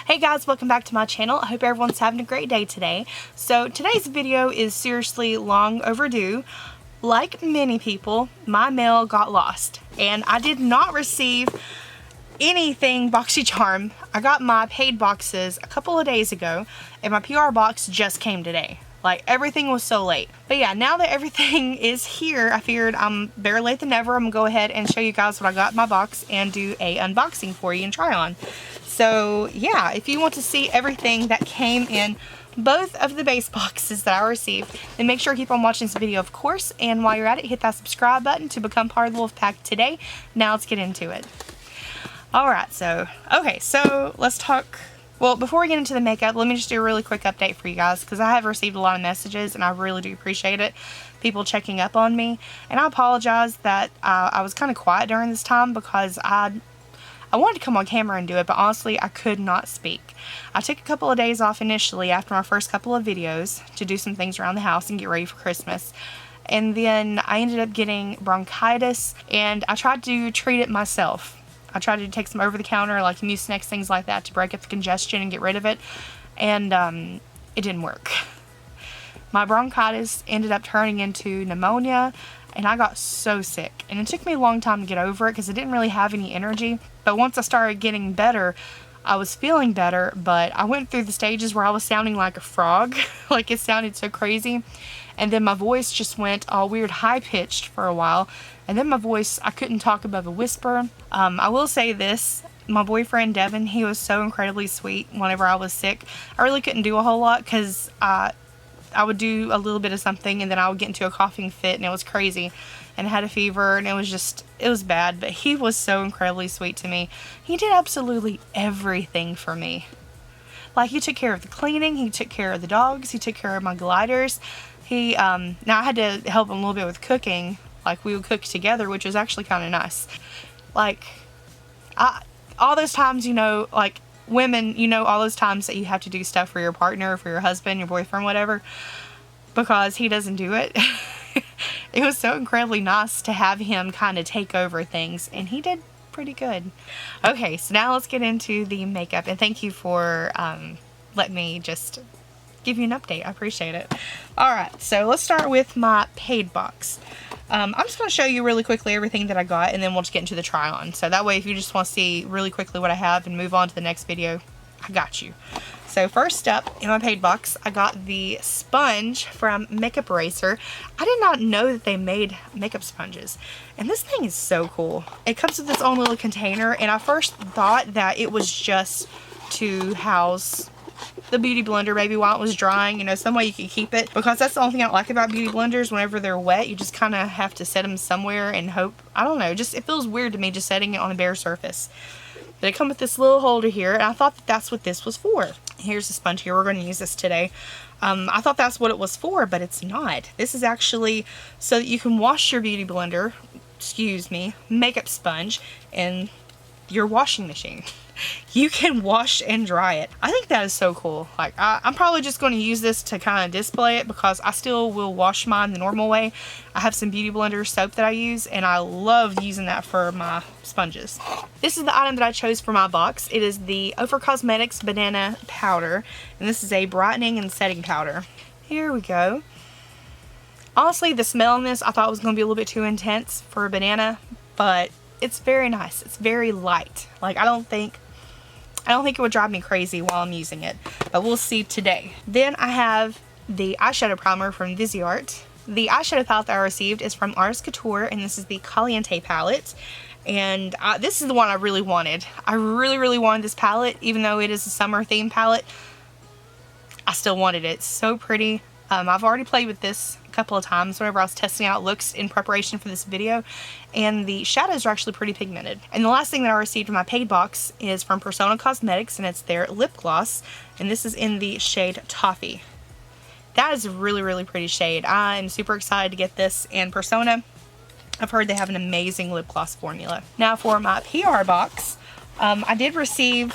Hey guys, welcome back to my channel. I hope everyone's having a great day today. So today's video is seriously long overdue. Like many people, my mail got lost and I did not receive anything Boxycharm. I got my paid boxes a couple of days ago and my PR box just came today. Like, everything was so late. But yeah, now that everything is here, I figured I'm better late than never. I'm gonna go ahead and show you guys what I got in my box and do a unboxing for you and try on. So yeah, if you want to see everything that came in both of the base boxes that I received, then make sure to keep on watching this video, of course. And while you're at it, hit that subscribe button to become part of the Wolf Pack today. Now let's get into it. Alright, so let's talk. Well, before we get into the makeup, let me just do a really quick update for you guys, because I have received a lot of messages and I really do appreciate it. People checking up on me. And I apologize that I was kind of quiet during this time because I wanted to come on camera and do it, but honestly, I could not speak. I took a couple of days off initially after my first couple of videos to do some things around the house and get ready for Christmas. And then I ended up getting bronchitis, and I tried to treat it myself. I tried to take some over-the-counter, like Mucinex, things like that, to break up the congestion and get rid of it, and it didn't work. My bronchitis ended up turning into pneumonia, and I got so sick. And it took me a long time to get over it because I didn't really have any energy. But once I started getting better, I was feeling better, but I went through the stages where I was sounding like a frog. Like, it sounded so crazy. And then my voice just went all weird high-pitched for a while. And then my voice, I couldn't talk above a whisper. I will say this. My boyfriend, Devin, he was so incredibly sweet whenever I was sick. I really couldn't do a whole lot because I would do a little bit of something and then I would get into a coughing fit and it was crazy. And I had a fever and it was bad. But he was so incredibly sweet to me. He did absolutely everything for me. Like, he took care of the cleaning, he took care of the dogs, he took care of my gliders. Now I had to help him a little bit with cooking. Like, we would cook together, which was actually kind of nice. Like, all those times, you know, like, women, you know, all those times that you have to do stuff for your partner, for your husband, your boyfriend, whatever, because he doesn't do it. It was so incredibly nice to have him kind of take over things, and he did pretty good. Okay, so now let's get into the makeup, and thank you for letting me just give you an update. I appreciate it. Alright, so let's start with my paid box. I'm just going to show you really quickly everything that I got, and then we'll just get into the try on. So that way, if you just want to see really quickly what I have and move on to the next video, I got you. So first up in my paid box, I got the sponge from Makeup Eraser. I did not know that they made makeup sponges, and this thing is so cool. It comes with its own little container, and I first thought that it was just to house the beauty blender maybe while it was drying, you know, some way you could keep it, because that's the only thing I don't like about beauty blenders. Whenever they're wet, you just kind of have to set them somewhere and hope. I don't know, just it feels weird to me just setting it on a bare surface. But it comes with this little holder here, and I thought that that's what this was for. Here's the sponge here. We're going to use this today. I thought that's what it was for, but it's not. This is actually so that you can wash your beauty blender, makeup sponge in your washing machine. You can wash and dry it. I think that is so cool. Like, I'm probably just going to use this to kind of display it, because I still will wash mine the normal way. I have some beauty blender soap that I use, and I love using that for my sponges. This is the item that I chose for my box. It is the Ofra Cosmetics Banana Powder, and this is a brightening and setting powder. Here we go. Honestly, the smell in this I thought was going to be a little bit too intense for a banana, but it's very nice. It's very light. Like, I don't think it would drive me crazy while I'm using it, but we'll see today. Then I have the eyeshadow primer from Viseart. The eyeshadow palette that I received is from Artist Couture, and this is the Caliente palette. And this is the one I really wanted. I really wanted this palette, even though it is a summer theme palette. I still wanted it. It's so pretty. I've already played with this a couple of times whenever I was testing out looks in preparation for this video, and the shadows are actually pretty pigmented. And the last thing that I received in my paid box is from Persona Cosmetics, and it's their lip gloss, and this is in the shade Toffee. That is a really pretty shade. I am super excited to get this, and Persona, I've heard they have an amazing lip gloss formula. Now for my PR box, I did receive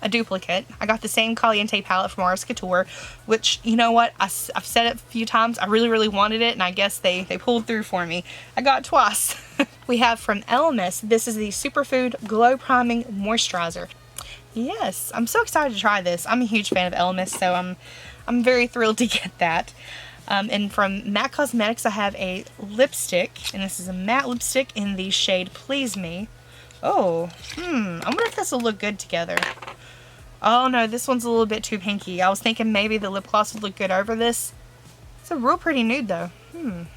a duplicate. I got the same Caliente palette from Artist Couture, which, you know what, I've said it a few times, I really wanted it, and I guess they pulled through for me. I got it twice. We have from Elemis, this is the Superfood Glow Priming Moisturizer. Yes, I'm so excited to try this. I'm a huge fan of Elemis, so I'm very thrilled to get that. And from MAC Cosmetics, I have a lipstick, and this is a matte lipstick in the shade Please Me. Oh, I wonder if this will look good together. Oh no, this one's a little bit too pinky. I was thinking maybe the lip gloss would look good over this. It's a real pretty nude though.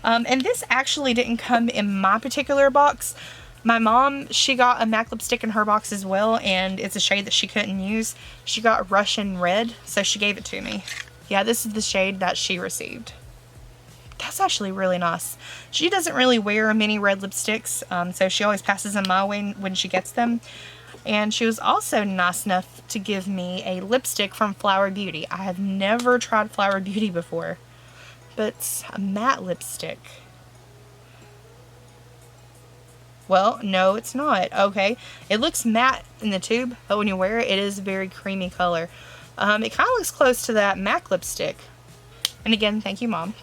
And this actually didn't come in my particular box. My mom, she got a MAC lipstick in her box as well, and it's a shade that she couldn't use. She got Russian Red, so she gave it to me. Yeah, this is the shade that she received. That's actually really nice. She doesn't really wear many red lipsticks, so she always passes them my way when she gets them. And she was also nice enough to give me a lipstick from Flower Beauty. I have never tried Flower Beauty before, but it's a matte lipstick. Well, no, it's not. Okay, it looks matte in the tube, but when you wear it, it is a very creamy color. It kind of looks close to that MAC lipstick. And again, thank you, Mom.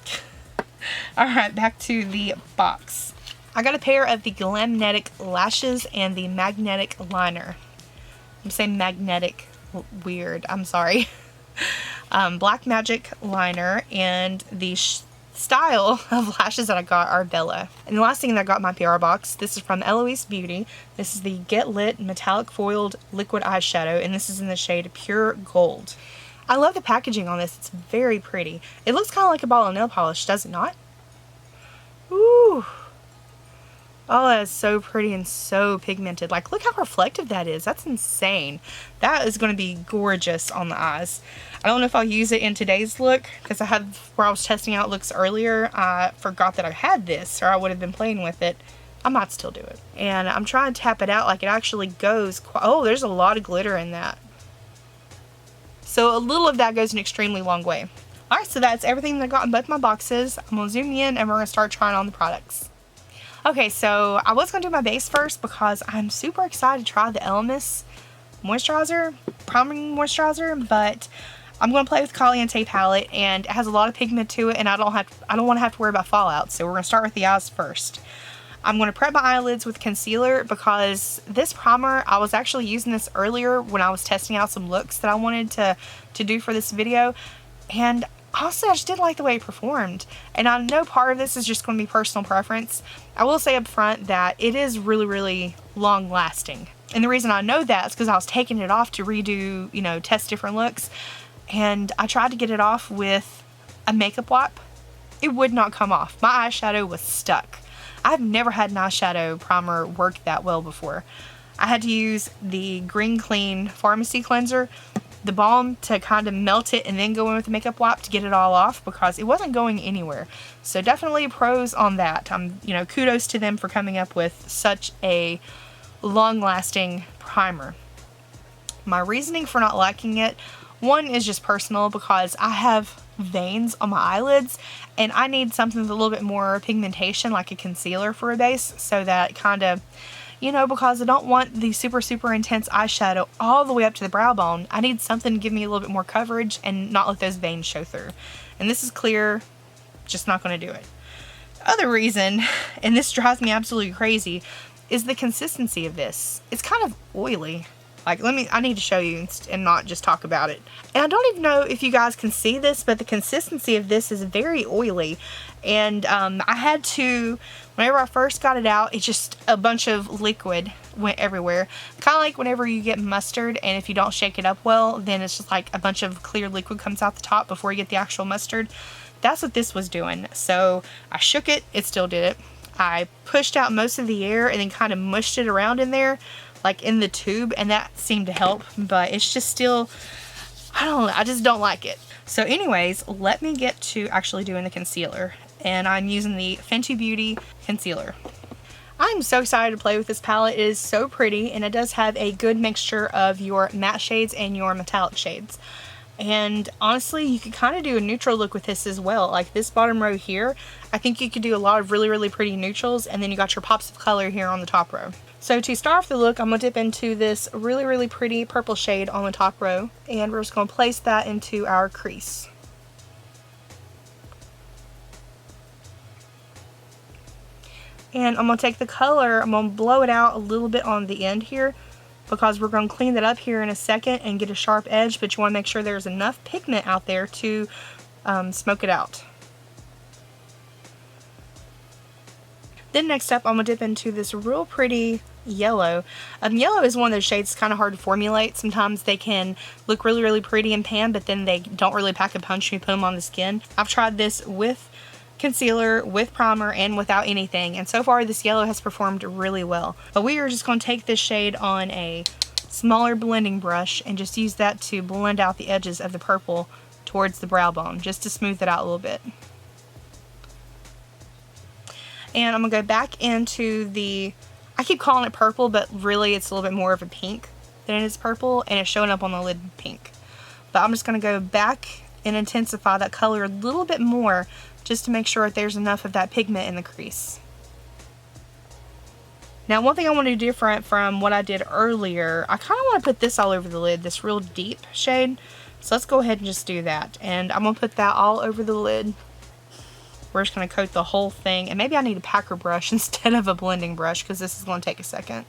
Alright, back to the box. I got a pair of the Glamnetic lashes and the magnetic liner. I'm saying magnetic weird, I'm sorry. Black Magic liner, and the style of lashes that I got are Bella. And the last thing that I got in my PR box, this is from Eloise Beauty. This is the Get Lit Metallic Foiled Liquid Eyeshadow, and this is in the shade Pure Gold. I love the packaging on this. It's very pretty. It looks kind of like a ball of nail polish, does it not? Ooh. Oh, that is so pretty and so pigmented. Like, look how reflective that is. That's insane. That is going to be gorgeous on the eyes. I don't know if I'll use it in today's look, because I had, where I was testing out looks earlier, I forgot that I had this, or I would have been playing with it. I might still do it. And I'm trying to tap it out like it actually goes. Oh, there's a lot of glitter in that. So a little of that goes an extremely long way. Alright, so that's everything that I got in both my boxes. I'm going to zoom in and we're going to start trying on the products. Okay, so I was going to do my base first because I'm super excited to try the Elemis moisturizer, priming moisturizer, but I'm going to play with Caliente palette, and it has a lot of pigment to it, and I don't want to have to worry about fallout, so we're going to start with the eyes first. I'm going to prep my eyelids with concealer because this primer, I was actually using this earlier when I was testing out some looks that I wanted to do for this video, and honestly, I just didn't like the way it performed. And I know part of this is just going to be personal preference. I will say up front that it is really, really long lasting. And the reason I know that is because I was taking it off to redo, you know, test different looks. And I tried to get it off with a makeup wipe. It would not come off. My eyeshadow was stuck. I've never had an eyeshadow primer work that well before. I had to use the Green Clean Pharmacy Cleanser, the balm, to kind of melt it and then go in with the makeup wipe to get it all off because it wasn't going anywhere. So definitely pros on that. You know, kudos to them for coming up with such a long-lasting primer. My reasoning for not liking it, one is just personal because I have veins on my eyelids and I need something with a little bit more pigmentation, like a concealer for a base, so that kind of, you know, because I don't want the super, super intense eyeshadow all the way up to the brow bone. I need something to give me a little bit more coverage and not let those veins show through. And this is clear, just not going to do it. The other reason, and this drives me absolutely crazy, is the consistency of this. It's kind of oily. Like, I need to show you and not just talk about it. And I don't even know if you guys can see this, but the consistency of this is very oily. And I had to, whenever I first got it out, it's just a bunch of liquid went everywhere. Kind of like whenever you get mustard and if you don't shake it up well, then it's just like a bunch of clear liquid comes out the top before you get the actual mustard. That's what this was doing. So I shook it, it still did it. I pushed out most of the air and then kind of mushed it around in there, like in the tube, and that seemed to help, but it's just still, I don't know, I just don't like it. So anyways, let me get to actually doing the concealer, and I'm using the Fenty Beauty concealer. I'm so excited to play with this palette. It is so pretty, and it does have a good mixture of your matte shades and your metallic shades. And honestly, you could kind of do a neutral look with this as well. Like this bottom row here, I think you could do a lot of really, really pretty neutrals, and then you got your pops of color here on the top row. So to start off the look, I'm going to dip into this really, really pretty purple shade on the top row, and we're just going to place that into our crease. And I'm going to take the color, I'm going to blow it out a little bit on the end here, because we're going to clean that up here in a second and get a sharp edge, but you want to make sure there's enough pigment out there to smoke it out. Then next up, I'm going to dip into this real pretty yellow. Yellow is one of those shades that's kind of hard to formulate. Sometimes they can look really, really pretty in pan, but then they don't really pack a punch when you put them on the skin. I've tried this with concealer, with primer, and without anything, and so far this yellow has performed really well. But we are just going to take this shade on a smaller blending brush and just use that to blend out the edges of the purple towards the brow bone, just to smooth it out a little bit. And I'm going to go back into the, I keep calling it purple, but really it's a little bit more of a pink than it is purple, and it's showing up on the lid pink. But I'm just going to go back and intensify that color a little bit more, just to make sure that there's enough of that pigment in the crease. Now, one thing I want to do different from what I did earlier, I kind of want to put this all over the lid, this real deep shade. So let's go ahead and just do that. And I'm going to put that all over the lid. We're just going to coat the whole thing. And maybe I need a packer brush instead of a blending brush, because this is going to take a second.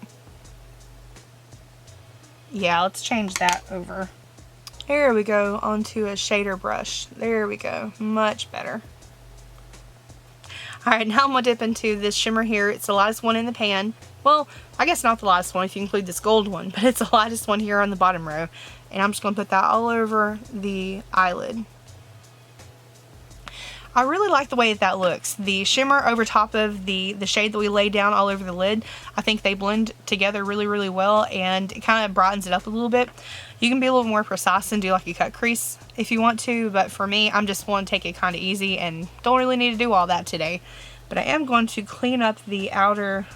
Yeah, let's change that over. There we go, onto a shader brush. There we go, much better. Alright, now I'm going to dip into this shimmer here. It's the lightest one in the pan. Well, I guess not the lightest one if you include this gold one, but it's the lightest one here on the bottom row. And I'm just going to put that all over the eyelid. I really like the way that looks. The shimmer over top of the shade that we laid down all over the lid, I think they blend together really, really well, and it kind of brightens it up a little bit. You can be a little more precise and do like a cut crease if you want to, but for me, I'm just want to take it kind of easy and don't really need to do all that today. But I am going to clean up the outer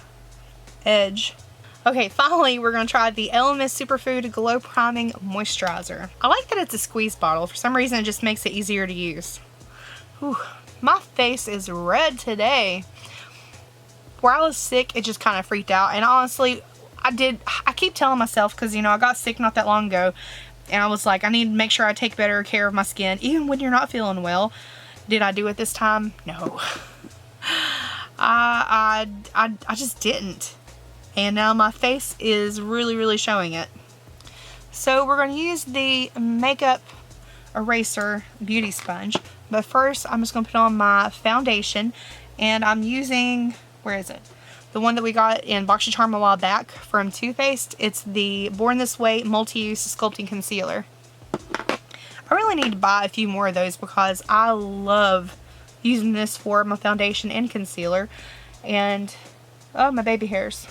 edge. Okay, finally, we're going to try the LMS Superfood Glow Priming Moisturizer. I like that it's a squeeze bottle. For some reason, it just makes it easier to use. Whew, my face is red today. Where I was sick, it just kind of freaked out. And honestly, I keep telling myself, because, you know, I got sick not that long ago. And I was like, I need to make sure I take better care of my skin, even when you're not feeling well. Did I do it this time? No. I just didn't. And now my face is really, really showing it. So we're going to use the Makeup Eraser Beauty Sponge. But first, I'm just going to put on my foundation. And I'm using, where is it? The one that we got in Boxycharm a while back from Too Faced. It's the Born This Way Multi-Use Sculpting Concealer. I really need to buy a few more of those because I love using this for my foundation and concealer. And, oh, my baby hairs.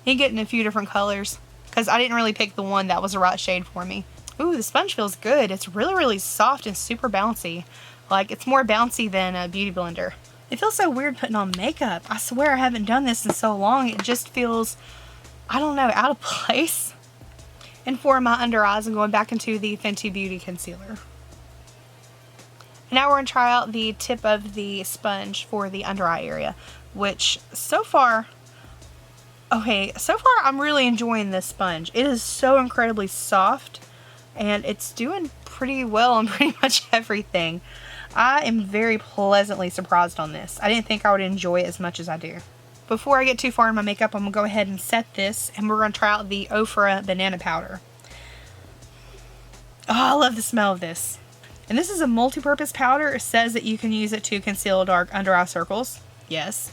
You get in a few different colors because I didn't really pick the one that was the right shade for me. Ooh, the sponge feels good. It's really, really soft and super bouncy. Like, it's more bouncy than a beauty blender. It feels so weird putting on makeup. I swear I haven't done this in so long. It just feels, I don't know, out of place. And for my under eyes, I'm going back into the Fenty Beauty Concealer. Now we're going to try out the tip of the sponge for the under eye area, which so far, I'm really enjoying this sponge. It is so incredibly soft, and it's doing pretty well on pretty much everything. I am very pleasantly surprised on this. I didn't think I would enjoy it as much as I do. Before I get too far in my makeup, I'm going to go ahead and set this, and we're going to try out the Ofra Banana Powder. Oh, I love the smell of this. And this is a multi-purpose powder. It says that you can use it to conceal dark under eye circles. Yes.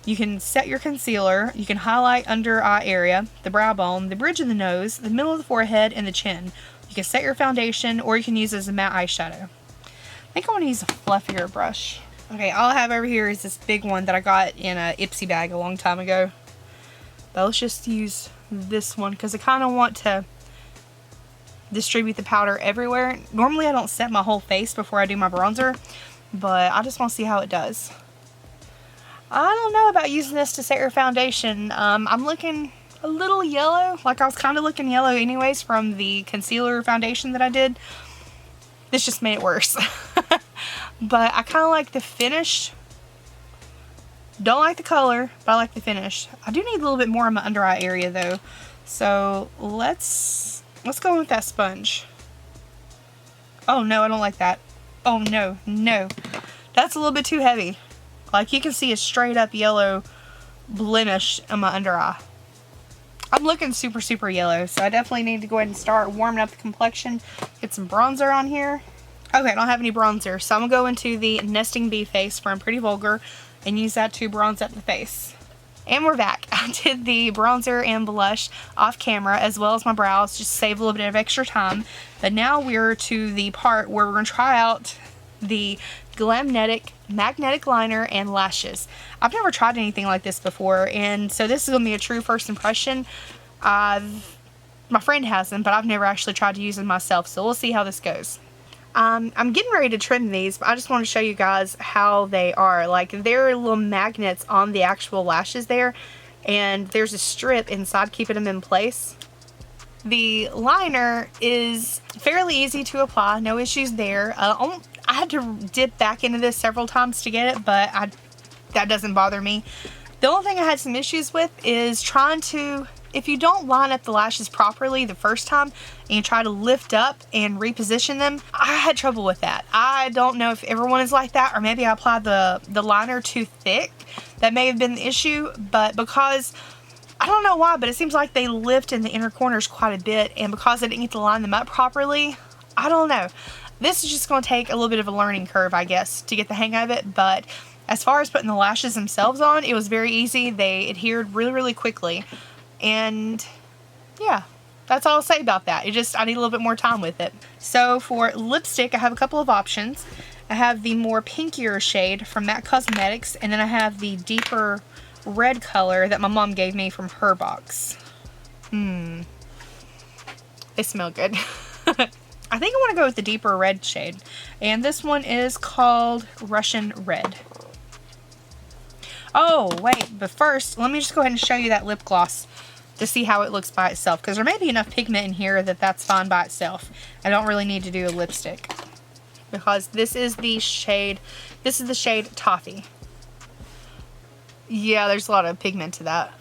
You can set your concealer. You can highlight under eye area, the brow bone, the bridge of the nose, the middle of the forehead, and the chin. You can set your foundation, or you can use it as a matte eyeshadow. I think I want to use a fluffier brush. Okay, all I have over here is this big one that I got in a Ipsy bag a long time ago. But let's just use this one because I kind of want to distribute the powder everywhere. Normally I don't set my whole face before I do my bronzer, but I just want to see how it does. I don't know about using this to set your foundation. I'm looking a little yellow, like I was kind of looking yellow anyways from the concealer foundation that I did. This just made it worse. But I kind of like the finish. Don't like the color, but I like the finish. I do need a little bit more in my under eye area though. So let's go with that sponge. Oh no, I don't like that. Oh no, no. That's a little bit too heavy. Like you can see a straight up yellow blemish in my under eye. I'm looking super, super yellow, so I definitely need to go ahead and start warming up the complexion. Get some bronzer on here. Okay, I don't have any bronzer, so I'm going to go into the Nesting Bee face from Pretty Vulgar and use that to bronze up the face. And we're back. I did the bronzer and blush off camera as well as my brows, just to save a little bit of extra time. But now we're to the part where we're going to try out the Glamnetic magnetic liner and lashes. I've never tried anything like this before, and so this is going to be a true first impression. My friend has them, but I've never actually tried to use them myself, so we'll see how this goes. I'm getting ready to trim these, but I just want to show you guys how they are. Like, there are little magnets on the actual lashes there, and there's a strip inside keeping them in place. The liner is fairly easy to apply, no issues there. I had to dip back into this several times to get it, but that doesn't bother me. The only thing I had some issues with is trying to, if you don't line up the lashes properly the first time and you try to lift up and reposition them, I had trouble with that. I don't know if everyone is like that, or maybe I applied the liner too thick. That may have been the issue, but because, I don't know why, but it seems like they lift in the inner corners quite a bit, and because I didn't get to line them up properly, I don't know. This is just going to take a little bit of a learning curve, I guess, to get the hang of it, but as far as putting the lashes themselves on, it was very easy. They adhered really, really quickly, and yeah, that's all I'll say about that. I need a little bit more time with it. So for lipstick, I have a couple of options. I have the more pinkier shade from MAC Cosmetics, and then I have the deeper red color that my mom gave me from her box. They smell good. I think I want to go with the deeper red shade, and this one is called Russian Red. Oh wait, but first let me just go ahead and show you that lip gloss to see how it looks by itself, because there may be enough pigment in here that that's fine by itself. I don't really need to do a lipstick, because this is the shade Toffee. Yeah, there's a lot of pigment to that.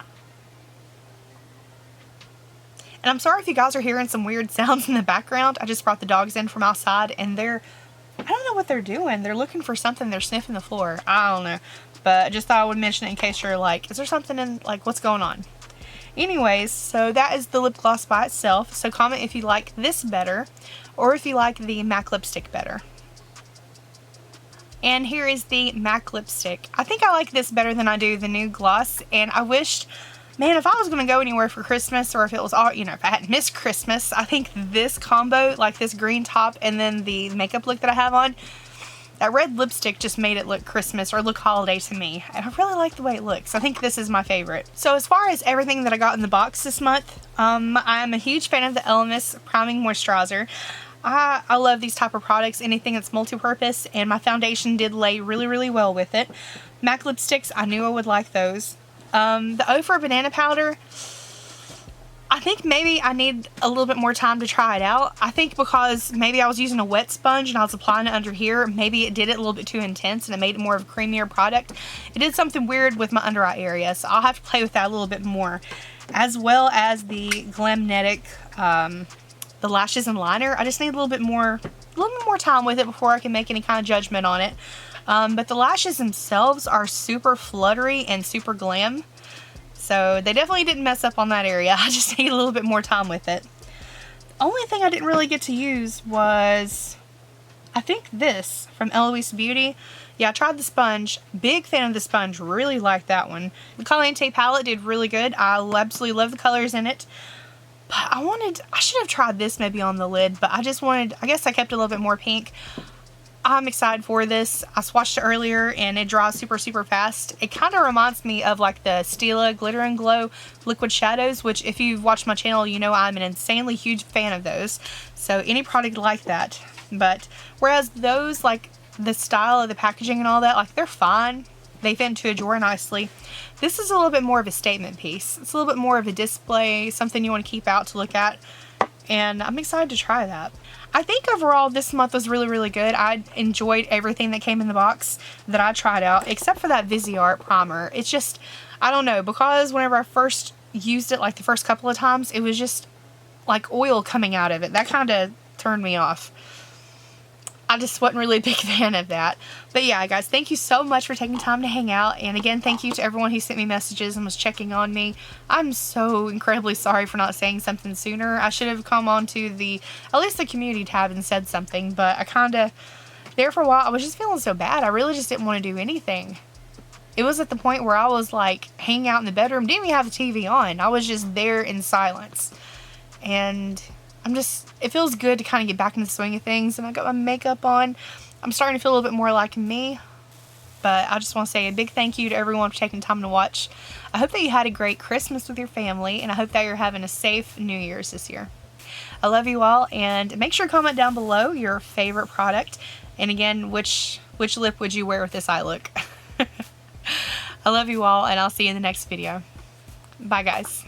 And I'm sorry if you guys are hearing some weird sounds in the background. I just brought the dogs in from outside, and I don't know what they're doing. They're looking for something. They're sniffing the floor. I don't know. But I just thought I would mention it in case you're like, is there something in, like, what's going on? Anyways, so that is the lip gloss by itself. So comment if you like this better, or if you like the MAC lipstick better. And here is the MAC lipstick. I think I like this better than I do the new gloss, and I wished, man, if I was going to go anywhere for Christmas, or if it was all, you know, if I hadn't missed Christmas, I think this combo, like this green top and then the makeup look that I have on, that red lipstick just made it look Christmas or look holiday to me. And I really like the way it looks. I think this is my favorite. So as far as everything that I got in the box this month, I'm a huge fan of the Elemis Priming Moisturizer. I love these type of products, anything that's multi-purpose, and my foundation did lay really, really well with it. MAC lipsticks, I knew I would like those. The Ofra Banana Powder, I think maybe I need a little bit more time to try it out. I think because maybe I was using a wet sponge and I was applying it under here, maybe it did it a little bit too intense and it made it more of a creamier product. It did something weird with my under eye area, so I'll have to play with that a little bit more. As well as the Glamnetic, the lashes and liner. I just need a little bit more time with it before I can make any kind of judgment on it. But the lashes themselves are super fluttery and super glam. So they definitely didn't mess up on that area. I just need a little bit more time with it. The only thing I didn't really get to use was, I think this from Eloise Beauty. Yeah, I tried the sponge. Big fan of the sponge. Really liked that one. The Caliente palette did really good. I absolutely love the colors in it. But I should have tried this maybe on the lid, but I guess I kept it a little bit more pink. I'm excited for this. I swatched it earlier and it dries super, super fast. It kind of reminds me of like the Stila Glitter and Glow liquid shadows, which if you've watched my channel, you know I'm an insanely huge fan of those. So any product like that. But whereas those, like the style of the packaging and all that, like they're fine. They fit into a drawer nicely. This is a little bit more of a statement piece. It's a little bit more of a display, something you want to keep out to look at. And I'm excited to try that. I think overall this month was really, really good. I enjoyed everything that came in the box that I tried out, except for that Viseart primer. It's just, I don't know, because whenever I first used it, like the first couple of times, it was just like oil coming out of it. That kind of turned me off. I just wasn't really a big fan of that. But yeah, guys, thank you so much for taking time to hang out. And again, thank you to everyone who sent me messages and was checking on me. I'm so incredibly sorry for not saying something sooner. I should have come on to at least the community tab and said something. But I kind of, there for a while, I was just feeling so bad. I really just didn't want to do anything. It was at the point where I was like hanging out in the bedroom, didn't even have the TV on. I was just there in silence. And it feels good to kind of get back into the swing of things, and I got my makeup on. I'm starting to feel a little bit more like me, but I just want to say a big thank you to everyone for taking time to watch. I hope that you had a great Christmas with your family, and I hope that you're having a safe New Year's this year. I love you all, and make sure to comment down below your favorite product, and again, which lip would you wear with this eye look? I love you all, and I'll see you in the next video. Bye, guys.